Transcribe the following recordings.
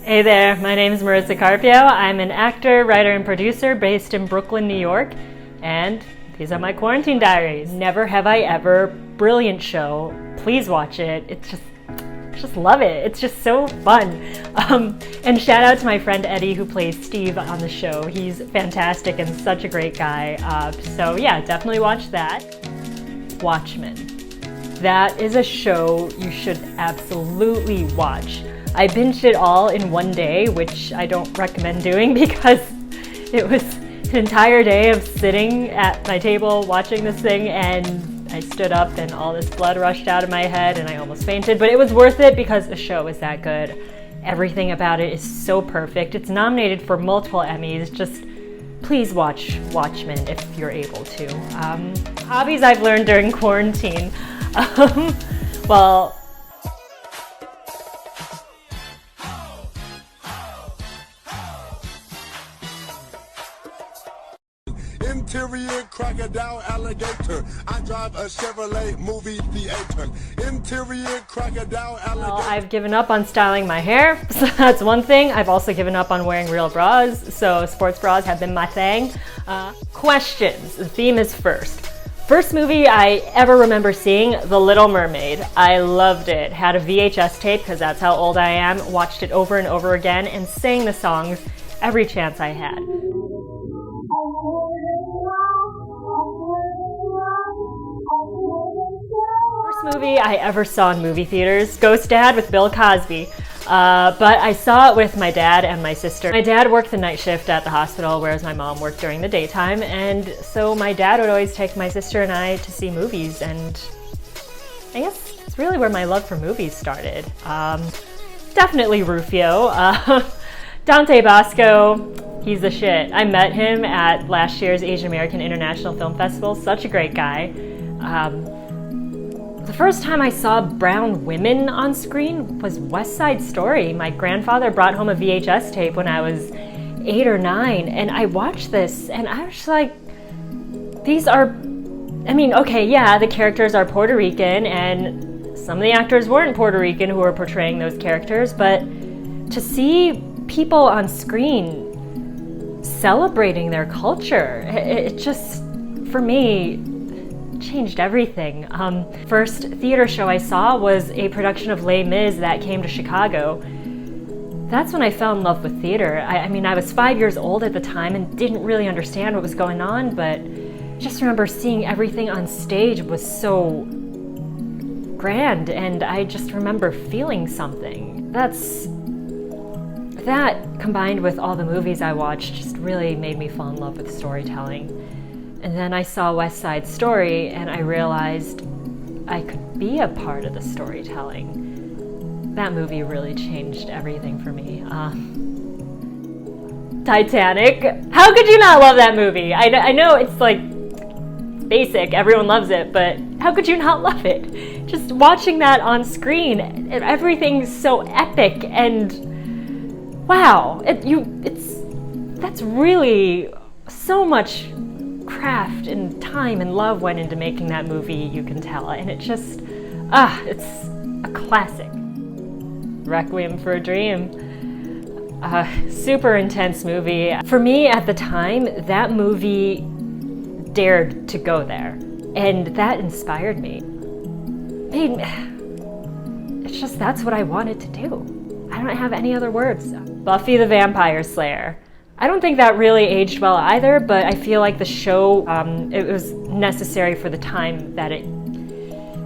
Hey there, my name is Marissa Carpio. I'm an actor, writer, and producer based in Brooklyn, New York, and these are my quarantine diaries. Never Have I Ever, brilliant show. Please watch it. It's just love it. It's just so fun. And shout out to my friend Eddie who plays Steve on the show. He's fantastic and such a great guy. So yeah, definitely watch that. Watchmen. That is a show you should absolutely watch. I binged it all in one day, which I don't recommend doing because it was an entire day of sitting at my table watching this thing, and I stood up and all this blood rushed out of my head and I almost fainted, but it was worth it because the show is that good. Everything about it is so perfect. It's nominated for multiple Emmys. Just please watch Watchmen if you're able to. Hobbies I've learned during quarantine. Well, interior crocodile alligator. I drive a Chevrolet movie theater. Interior crocodile alligator. Well, I've given up on styling my hair, so that's one thing. I've also given up on wearing real bras, so sports bras have been my thing. Questions. The theme is first. First movie I ever remember seeing, The Little Mermaid. I loved it. Had a VHS tape, because that's how old I am. Watched it over and over again and sang the songs every chance I had. First movie I ever saw in movie theaters, Ghost Dad with Bill Cosby. But I saw it with my dad and my sister. My dad worked the night shift at the hospital, whereas my mom worked during the daytime, and so my dad would always take my sister and I to see movies, and I guess it's really where my love for movies started. Definitely Rufio. Dante Bosco, he's the shit. I met him at last year's Asian American International Film Festival, such a great guy. The first time I saw brown women on screen was West Side Story. My grandfather brought home a VHS tape when I was 8 or 9, and I watched this, and I was just like, these are, I mean, okay, yeah, the characters are Puerto Rican, and some of the actors weren't Puerto Rican who were portraying those characters, but to see people on screen celebrating their culture, it just, for me, changed everything. First theater show I saw was a production of Les Mis that came to Chicago. That's when I fell in love with theater. I mean, I was 5 years old at the time and didn't really understand what was going on, but just remember seeing everything on stage was so grand, and I just remember feeling something. That combined with all the movies I watched just really made me fall in love with storytelling. And then I saw West Side Story and I realized I could be a part of the storytelling. That movie really changed everything for me. Titanic. How could you not love that movie? I know it's like basic, everyone loves it, but how could you not love it? Just watching that on screen, everything's so epic, and wow, that's really so much craft and time and love went into making that movie, you can tell, and it just, it's a classic. Requiem for a Dream. Super intense movie. For me at the time, that movie dared to go there, and that inspired me. It's just, that's what I wanted to do. I don't have any other words. Buffy the Vampire Slayer. I don't think that really aged well either, but I feel like the show, it was necessary for the time that it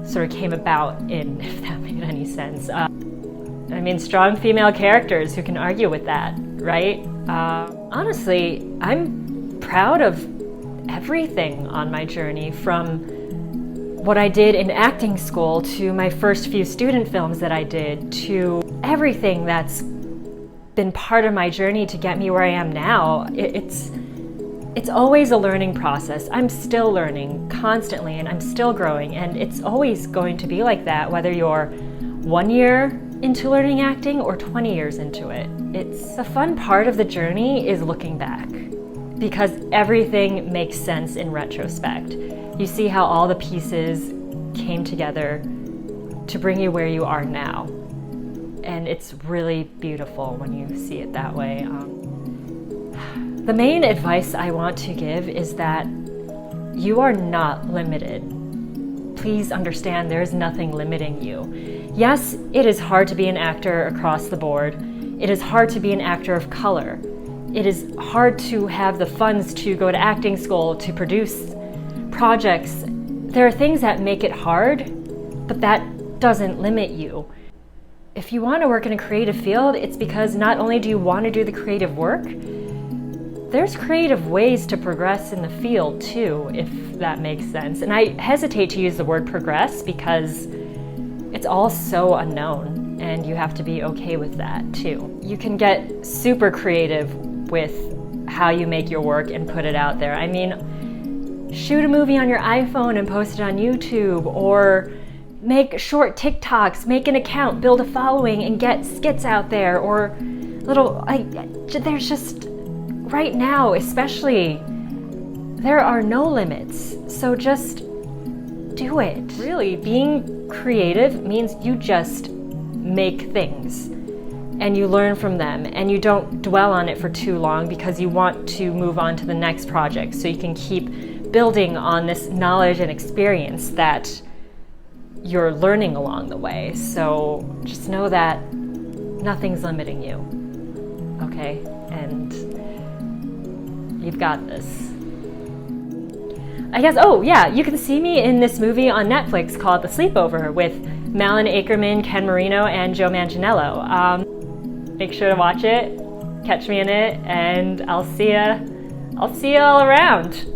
sort of came about in, if that made any sense. I mean, strong female characters, who can argue with that, right? Honestly, I'm proud of everything on my journey, from what I did in acting school to my first few student films that I did, to everything that's been part of my journey to get me where I am now. It's always a learning process. I'm still learning constantly, and I'm still growing, and it's always going to be like that, whether you're 1 year into learning acting or 20 years into it. It's the fun part of the journey is looking back, because everything makes sense in retrospect. You see how all the pieces came together to bring you where you are now. and it's really beautiful when you see it that way. The main advice I want to give is that you are not limited. Please understand there is nothing limiting you. Yes, it is hard to be an actor across the board. It is hard to be an actor of color. It is hard to have the funds to go to acting school, to produce projects. There are things that make it hard, but that doesn't limit you. If you want to work in a creative field, it's because not only do you want to do the creative work, there's creative ways to progress in the field too, if that makes sense. And I hesitate to use the word progress because it's all so unknown, and you have to be okay with that too. You can get super creative with how you make your work and put it out there. I mean, shoot a movie on your iPhone and post it on YouTube, or make short TikToks, make an account, build a following, and get skits out there, or there's just, right now especially, there are no limits. So just do it. Really, being creative means you just make things and you learn from them, and you don't dwell on it for too long because you want to move on to the next project so you can keep building on this knowledge and experience that you're learning along the way. So just know that nothing's limiting you, okay? And you've got this. I guess, oh yeah, you can see me in this movie on Netflix called The Sleepover with Malin Akerman, Ken Marino, and Joe Manganiello. Make sure to watch it, catch me in it, and I'll see ya all around.